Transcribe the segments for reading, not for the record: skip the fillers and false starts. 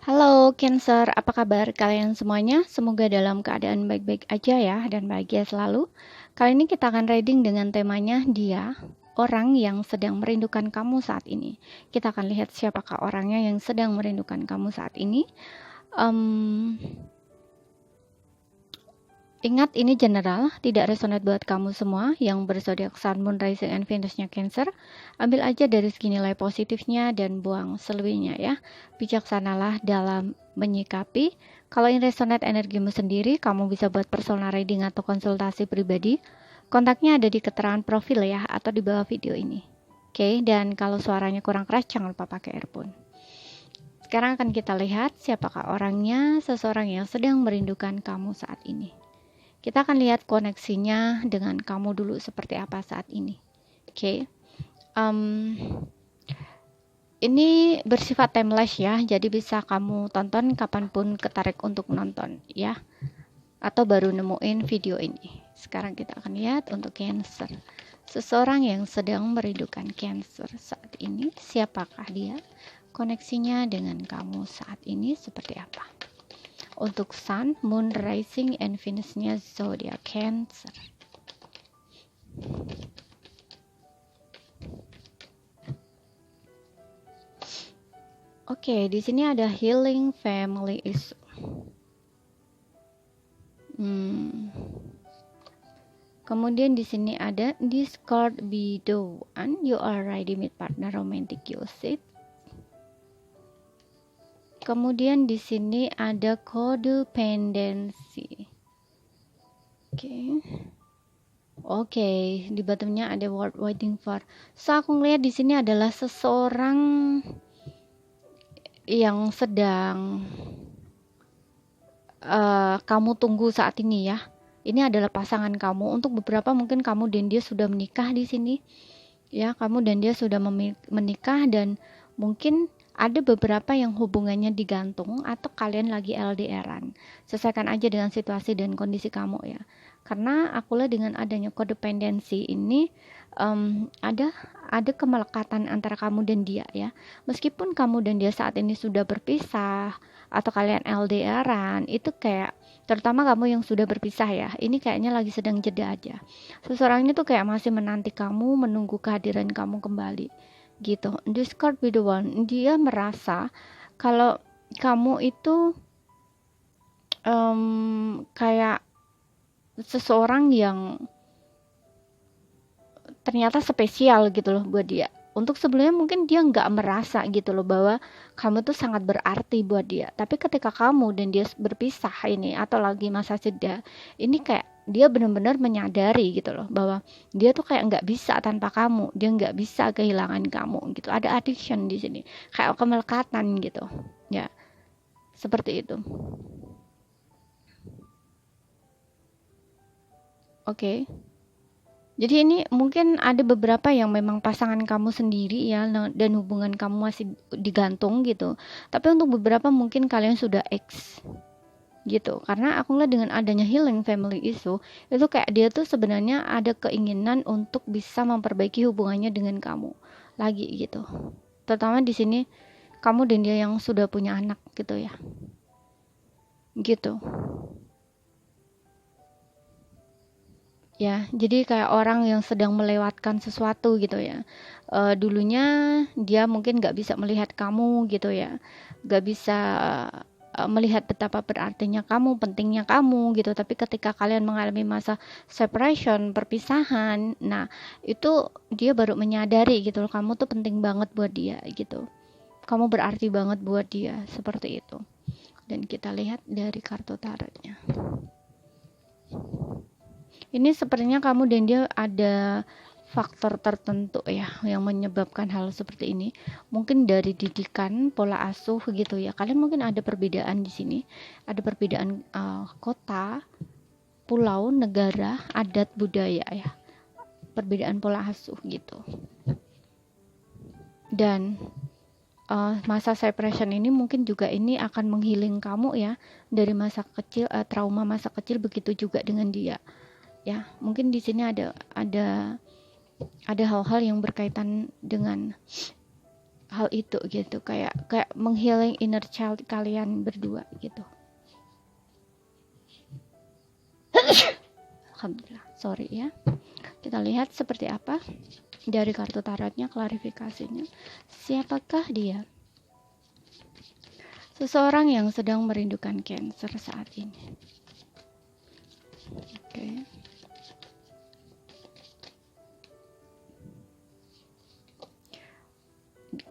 Halo Cancer, apa kabar kalian semuanya? Semoga dalam keadaan baik-baik aja ya dan bahagia selalu. Kali ini kita akan reading dengan temanya dia, orang yang sedang merindukan kamu saat ini. Kita akan lihat siapakah orangnya yang sedang merindukan kamu saat ini. Ingat ini general, tidak resonate buat kamu semua yang berzodiak Sun, Moon, Rising, and Venus-nya Cancer. Ambil aja dari segi nilai positifnya dan buang selebihnya ya. Bijaksanalah dalam menyikapi. Kalau ini resonate energimu sendiri, kamu bisa buat personal reading atau konsultasi pribadi. Kontaknya ada di keterangan profil ya, atau di bawah video ini. Oke, dan kalau suaranya kurang keras, jangan lupa pakai earphone. Sekarang akan kita lihat siapakah orangnya, seseorang yang sedang merindukan kamu saat ini. Kita akan lihat koneksinya dengan kamu dulu seperti apa saat ini. Oke. Ini bersifat timeless ya, jadi bisa kamu tonton kapanpun ketarik untuk nonton ya. Atau baru nemuin video ini. Sekarang kita akan lihat untuk Cancer. Seseorang yang sedang merindukan Cancer saat ini, siapakah dia? Koneksinya dengan kamu saat ini seperti apa? Untuk Sun, Moon, Rising, and Venus-nya zodiak Cancer. Oke, di sini ada healing family issue. Kemudian di sini ada discard be the one you are ready meet partner romantic usage. Kemudian di sini ada codependency. Oke, di bottomnya ada word waiting for. So aku ngeliat di sini adalah seseorang yang sedang kamu tunggu saat ini ya. Ini adalah pasangan kamu. Untuk beberapa mungkin kamu dan dia sudah menikah di sini. Ya, kamu dan dia sudah menikah dan mungkin ada beberapa yang hubungannya digantung atau kalian lagi LDR-an. Sesuaikan aja dengan situasi dan kondisi kamu ya. Karena aku lihat dengan adanya kodependensi ini ada kemelekatan antara kamu dan dia ya. Meskipun kamu dan dia saat ini sudah berpisah atau kalian LDR-an, itu kayak terutama kamu yang sudah berpisah ya. Ini kayaknya lagi sedang jeda aja. Seseorang ini tuh kayak masih menanti kamu, menunggu kehadiran kamu kembali gitu. Discard with the one, dia merasa kalau kamu itu kayak seseorang yang ternyata spesial gitu loh buat dia. Untuk sebelumnya mungkin dia nggak merasa gitu loh bahwa kamu tuh sangat berarti buat dia. Tapi ketika kamu dan dia berpisah ini atau lagi masa jeda, ini kayak dia benar-benar menyadari gitu loh bahwa dia tuh kayak nggak bisa tanpa kamu, dia nggak bisa kehilangan kamu gitu. Ada addiction di sini, kayak kemelekatan gitu, ya seperti itu. Oke. Jadi ini mungkin ada beberapa yang memang pasangan kamu sendiri ya dan hubungan kamu masih digantung gitu. Tapi untuk beberapa mungkin kalian sudah ex gitu. Karena aku ngeliat dengan adanya healing family issue itu kayak dia tuh sebenarnya ada keinginan untuk bisa memperbaiki hubungannya dengan kamu lagi gitu. Terutama di sini kamu dan dia yang sudah punya anak gitu ya. Gitu. Ya, jadi kayak orang yang sedang melewatkan sesuatu gitu ya. Dulunya dia mungkin nggak bisa melihat kamu gitu ya, nggak bisa melihat betapa berartinya kamu, pentingnya kamu gitu. Tapi ketika kalian mengalami masa separation, perpisahan, nah itu dia baru menyadari gitu loh, kamu tuh penting banget buat dia gitu. Kamu berarti banget buat dia, seperti itu. Dan kita lihat dari kartu tarotnya. Ini sepertinya kamu dan dia ada faktor tertentu ya yang menyebabkan hal seperti ini. Mungkin dari didikan, pola asuh gitu ya. Kalian mungkin ada perbedaan di sini. Ada perbedaan kota, pulau, negara, adat, budaya ya. Perbedaan pola asuh gitu. Dan masa separation ini mungkin juga ini akan menghealing kamu ya dari masa kecil, trauma masa kecil, begitu juga dengan dia. Ya, mungkin di sini ada hal-hal yang berkaitan dengan hal itu gitu, kayak menghealing inner child kalian berdua gitu. Alhamdulillah, sorry ya. Kita lihat seperti apa dari kartu tarotnya, klarifikasinya. Siapakah dia? Seseorang yang sedang merindukan Cancer saat ini. Oke.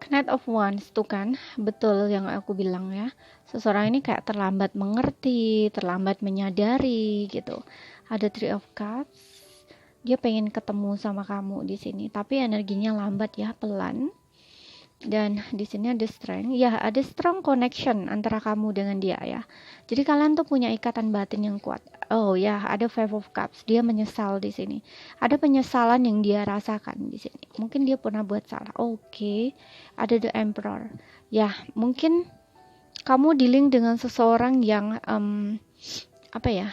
Knight of Wands tuh kan, betul yang aku bilang ya. Seseorang ini kayak terlambat mengerti, terlambat menyadari gitu. Ada Three of Cups. Dia pengen ketemu sama kamu di sini, tapi energinya lambat ya, pelan. Dan di sini ada strength, ya ada strong connection antara kamu dengan dia ya. Jadi kalian tuh punya ikatan batin yang kuat. Oh ya, ada Five of Cups, dia menyesal di sini. Ada penyesalan yang dia rasakan di sini. Mungkin dia pernah buat salah. Oke. Ada The Emperor. Ya, mungkin kamu dealing dengan seseorang yang apa ya?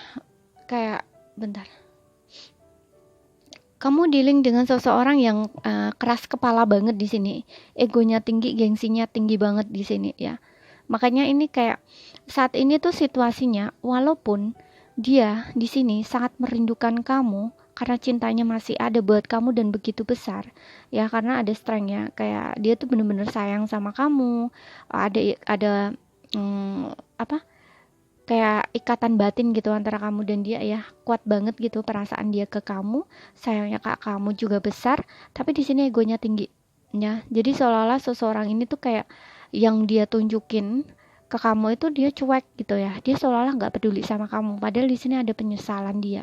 Kayak bentar. Kamu dealing dengan seseorang yang keras kepala banget di sini, egonya tinggi, gengsinya tinggi banget di sini ya. Makanya ini kayak saat ini tuh situasinya, walaupun dia di sini sangat merindukan kamu karena cintanya masih ada buat kamu dan begitu besar ya, karena ada strength-nya, kayak dia tuh bener-bener sayang sama kamu, ada apa, kayak ikatan batin gitu antara kamu dan dia ya, kuat banget gitu perasaan dia ke kamu, sayangnya kak kamu juga besar, tapi di sini egonya tinggi ya. Jadi seolah-olah seseorang ini tuh kayak yang dia tunjukin ke kamu itu dia cuek gitu ya, dia seolah-olah nggak peduli sama kamu, padahal di sini ada penyesalan dia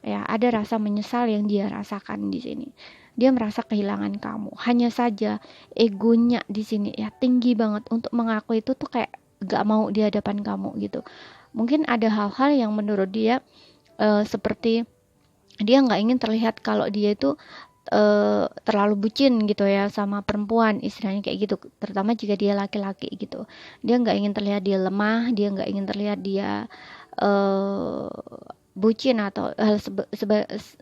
ya, ada rasa menyesal yang dia rasakan di sini. Dia merasa kehilangan kamu, hanya saja egonya di sini ya tinggi banget untuk mengaku itu tuh, kayak gak mau di hadapan kamu gitu. Mungkin ada hal-hal yang menurut dia seperti dia nggak ingin terlihat kalau dia itu terlalu bucin gitu ya sama perempuan, istilahnya kayak gitu, terutama jika dia laki-laki gitu. Dia nggak ingin terlihat dia lemah, dia nggak ingin terlihat dia uh, bucin atau hal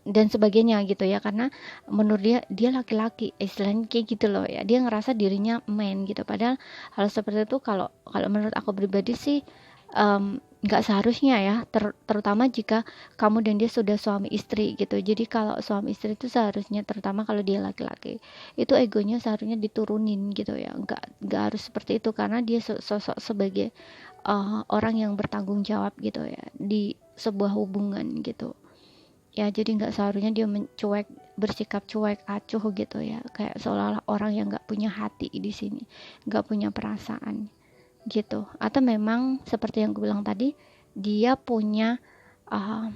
dan sebagainya gitu ya, karena menurut dia laki-laki, istilahnya kayak gitu loh ya, dia ngerasa dirinya man gitu, padahal hal seperti itu kalau kalau menurut aku pribadi sih nggak seharusnya ya, terutama jika kamu dan dia sudah suami istri gitu. Jadi kalau suami istri itu seharusnya, terutama kalau dia laki-laki, itu egonya seharusnya diturunin gitu ya, nggak harus seperti itu, karena dia sosok sebagai orang yang bertanggung jawab gitu ya di sebuah hubungan gitu ya. Jadi nggak seharusnya dia mencuek, bersikap cuek acuh gitu ya, kayak seolah-olah orang yang nggak punya hati di sini, nggak punya perasaan gitu. Atau memang seperti yang gue bilang tadi, dia punya uh,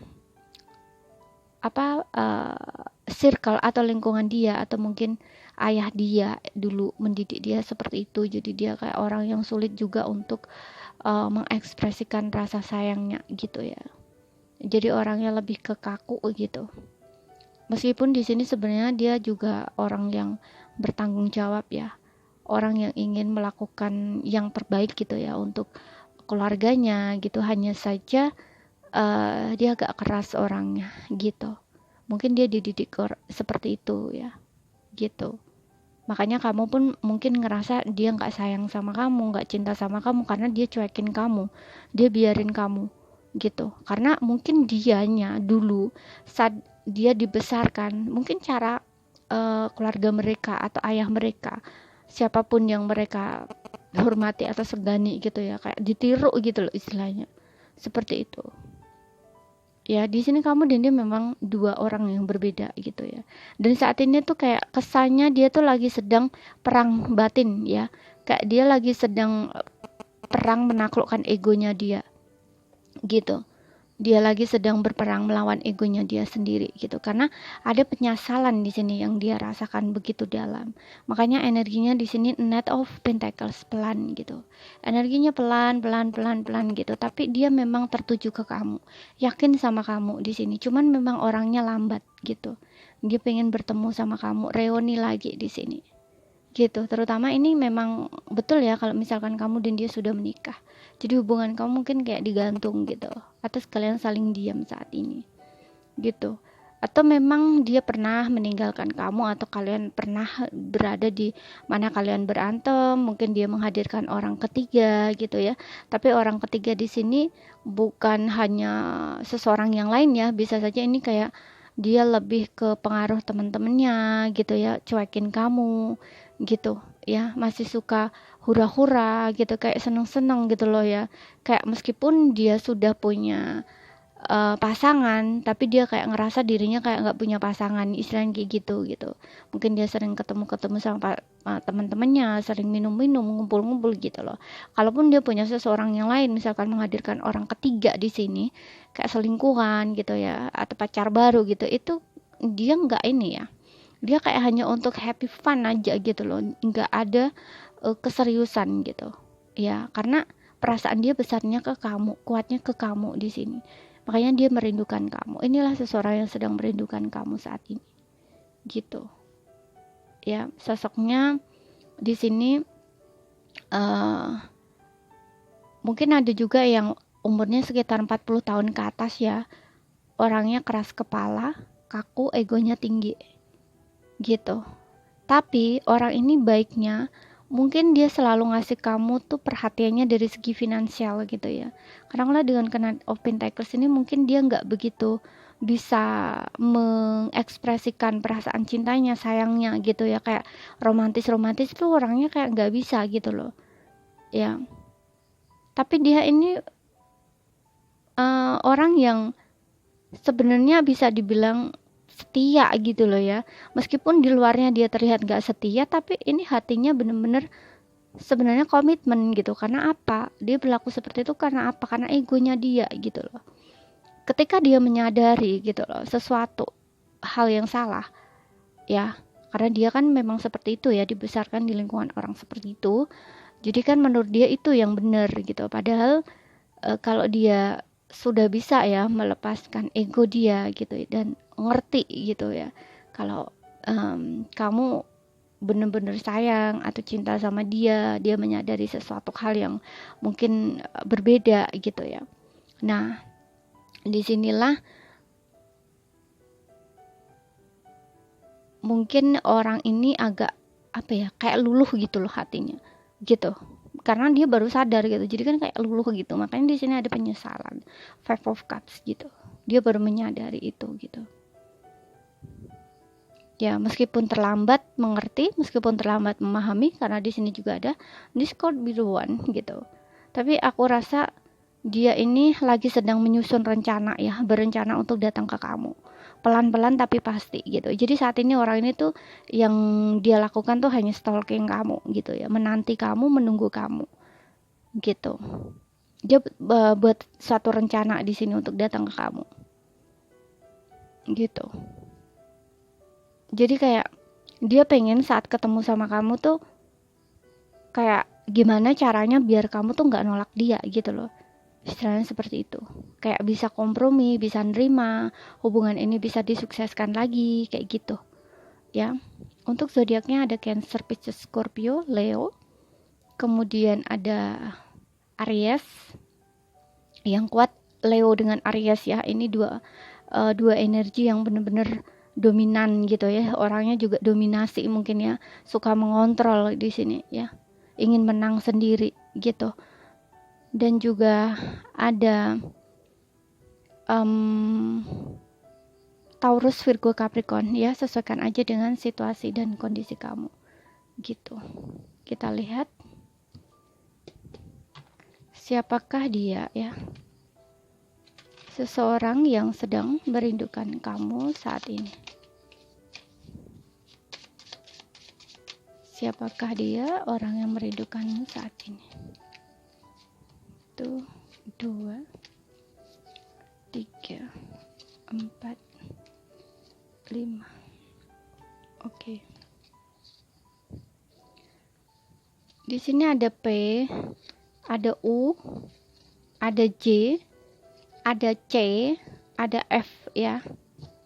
circle atau lingkungan dia, atau mungkin ayah dia dulu mendidik dia seperti itu, jadi dia kayak orang yang sulit juga untuk mengekspresikan rasa sayangnya gitu ya. Jadi orangnya lebih ke kaku gitu. Meskipun di sini sebenarnya dia juga orang yang bertanggung jawab ya, orang yang ingin melakukan yang terbaik gitu ya untuk keluarganya gitu. Hanya saja dia agak keras orangnya gitu. Mungkin dia dididik seperti itu ya, gitu. Makanya kamu pun mungkin ngerasa dia nggak sayang sama kamu, nggak cinta sama kamu, karena dia cuekin kamu, dia biarin kamu gitu. Karena mungkin dianya dulu saat dia dibesarkan, mungkin cara keluarga mereka atau ayah mereka, siapapun yang mereka hormati atau segani gitu ya, kayak ditiru gitu loh istilahnya, seperti itu. Ya di sini kamu dan dia memang dua orang yang berbeda gitu ya, dan saat ini tuh kayak kesannya dia tuh lagi sedang perang batin ya, kayak dia lagi sedang perang menaklukkan egonya dia gitu. Dia lagi sedang berperang melawan egonya dia sendiri gitu, karena ada penyesalan di sini yang dia rasakan begitu dalam. Makanya energinya di sini Knight of Pentacles, pelan gitu, energinya pelan pelan pelan pelan gitu, tapi dia memang tertuju ke kamu, yakin sama kamu di sini, cuman memang orangnya lambat gitu. Dia pengen bertemu sama kamu, reuni lagi di sini gitu. Terutama ini memang betul ya kalau misalkan kamu dan dia sudah menikah, jadi hubungan kamu mungkin kayak digantung gitu, atau sekalian saling diam saat ini gitu. Atau memang dia pernah meninggalkan kamu, atau kalian pernah berada di mana kalian berantem, mungkin dia menghadirkan orang ketiga gitu ya. Tapi orang ketiga di sini bukan hanya seseorang yang lain ya, bisa saja ini kayak dia lebih ke pengaruh teman-temannya gitu ya, cuekin kamu gitu ya, masih suka hura-hura gitu, kayak seneng-seneng gitu loh ya, kayak meskipun dia sudah punya pasangan, tapi dia kayak ngerasa dirinya kayak nggak punya pasangan, istilahnya kayak gitu gitu. Mungkin dia sering ketemu-ketemu sama teman-temannya, sering minum-minum, ngumpul-ngumpul gitu loh. Kalaupun dia punya seseorang yang lain, misalkan menghadirkan orang ketiga di sini, kayak selingkuhan gitu ya, atau pacar baru gitu, itu dia nggak ini ya. Dia kayak hanya untuk happy fun aja gitu loh, nggak ada keseriusan gitu. Ya, karena perasaan dia besarnya ke kamu, kuatnya ke kamu di sini. Makanya dia merindukan kamu. Inilah seseorang yang sedang merindukan kamu saat ini. Gitu. Ya, sosoknya di sini mungkin ada juga yang umurnya sekitar 40 tahun ke atas ya. Orangnya keras kepala, kaku, egonya tinggi. Gitu. Tapi orang ini baiknya mungkin dia selalu ngasih kamu tuh perhatiannya dari segi finansial gitu ya. Kadang-kadang dengan kena of Pentacles ini mungkin dia nggak begitu bisa mengekspresikan perasaan cintanya, sayangnya gitu ya, kayak romantis tuh orangnya kayak nggak bisa gitu loh ya. Tapi dia ini orang yang sebenarnya bisa dibilang setia gitu loh ya, meskipun di luarnya dia terlihat gak setia, tapi ini hatinya bener-bener sebenarnya komitmen gitu. Karena apa dia berlaku seperti itu? Karena apa? Karena egonya dia gitu loh. Ketika dia menyadari gitu loh sesuatu hal yang salah ya, karena dia kan memang seperti itu ya, dibesarkan di lingkungan orang seperti itu, jadi kan menurut dia itu yang benar gitu. Padahal kalau dia sudah bisa ya melepaskan ego dia gitu dan ngerti gitu ya, kalau kamu bener-bener sayang atau cinta sama dia, dia menyadari sesuatu hal yang mungkin berbeda gitu ya. Nah, disinilah mungkin orang ini agak apa ya, kayak luluh gitu loh hatinya gitu, karena dia baru sadar gitu, jadi kan kayak luluh gitu. Makanya di sini ada penyesalan, Five of Cups gitu, dia baru menyadari itu gitu ya, meskipun terlambat mengerti, meskipun terlambat memahami, karena di sini juga ada Discord biruan gitu. Tapi aku rasa dia ini lagi sedang menyusun rencana ya, berencana untuk datang ke kamu pelan-pelan tapi pasti gitu. Jadi saat ini orang ini tuh yang dia lakukan tuh hanya stalking kamu gitu ya, menanti kamu, menunggu kamu gitu. Dia buat satu rencana di sini untuk datang ke kamu gitu. Jadi kayak dia pengen saat ketemu sama kamu tuh kayak gimana caranya biar kamu tuh nggak nolak dia gitu loh, istilahnya seperti itu. Kayak bisa kompromi, bisa nerima, hubungan ini bisa disukseskan lagi kayak gitu ya. Untuk zodiaknya ada Cancer, Pisces, Scorpio, Leo, kemudian ada Aries. Yang kuat Leo dengan Aries ya, ini dua energi yang bener-bener dominan gitu ya, orangnya juga dominasi mungkin ya, suka mengontrol di sini ya, ingin menang sendiri gitu. Dan juga ada Taurus, Virgo, Capricorn ya, sesuaikan aja dengan situasi dan kondisi kamu gitu. Kita lihat siapakah dia ya, seseorang yang sedang merindukan kamu saat ini. Siapakah dia, orang yang merindukanmu saat ini? 1, 2, 3, 4, 5. Oke. Di sini ada P, ada U, ada J, ada C, ada F ya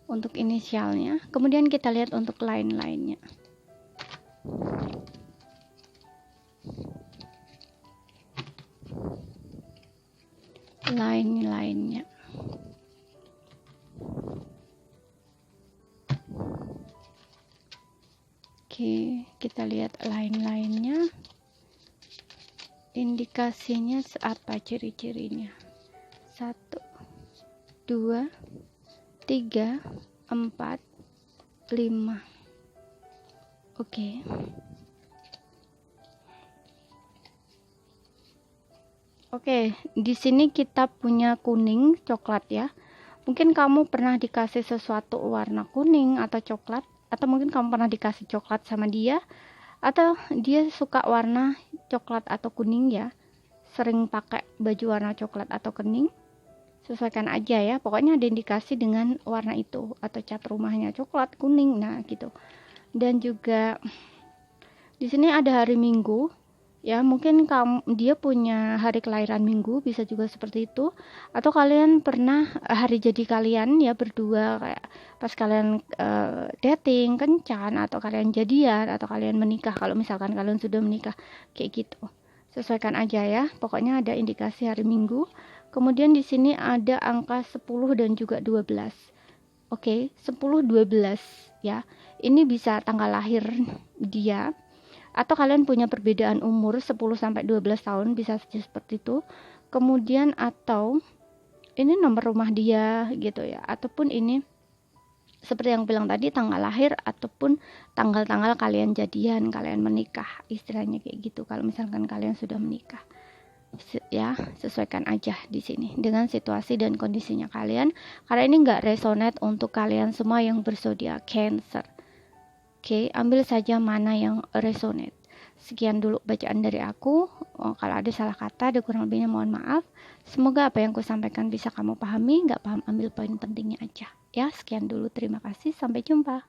untuk inisialnya. Kemudian kita lihat untuk lain-lainnya. Lain-lainnya. Oke, kita lihat lain-lainnya. Indikasinya apa ciri-cirinya? 1, 2, 3, 4, 5. Oke. Oke, di sini kita punya kuning, coklat ya. Mungkin kamu pernah dikasih sesuatu warna kuning atau coklat, atau mungkin kamu pernah dikasih coklat sama dia, atau dia suka warna coklat atau kuning ya. Sering pakai baju warna coklat atau kuning. Sesuaikan aja ya. Pokoknya ada indikasi dengan warna itu atau cat rumahnya coklat, kuning, nah gitu. Dan juga di sini ada hari Minggu. Ya, mungkin dia punya hari kelahiran Minggu, bisa juga seperti itu. Atau kalian pernah hari jadi kalian ya berdua, kayak pas kalian dating, kencan, atau kalian jadian, atau kalian menikah. Kalau misalkan kalian sudah menikah, kayak gitu. Sesuaikan aja ya. Pokoknya ada indikasi hari Minggu. Kemudian di sini ada angka 10 dan juga 12. Oke, 10 12 ya. Ini bisa tanggal lahir dia. Atau kalian punya perbedaan umur 10 sampai 12 tahun, bisa saja seperti itu. Kemudian atau ini nomor rumah dia gitu ya, ataupun ini seperti yang bilang tadi tanggal lahir ataupun tanggal-tanggal kalian jadian, kalian menikah, istilahnya kayak gitu. Kalau misalkan kalian sudah menikah, ya sesuaikan aja di sini dengan situasi dan kondisinya kalian, karena ini nggak resonate untuk kalian semua yang berzodiak Cancer. Oke, ambil saja mana yang resonate. Sekian dulu bacaan dari aku. Kalau ada salah kata, ada kurang lebihnya mohon maaf. Semoga apa yang aku sampaikan bisa kamu pahami. Nggak paham, ambil poin pentingnya aja. Ya, sekian dulu. Terima kasih. Sampai jumpa.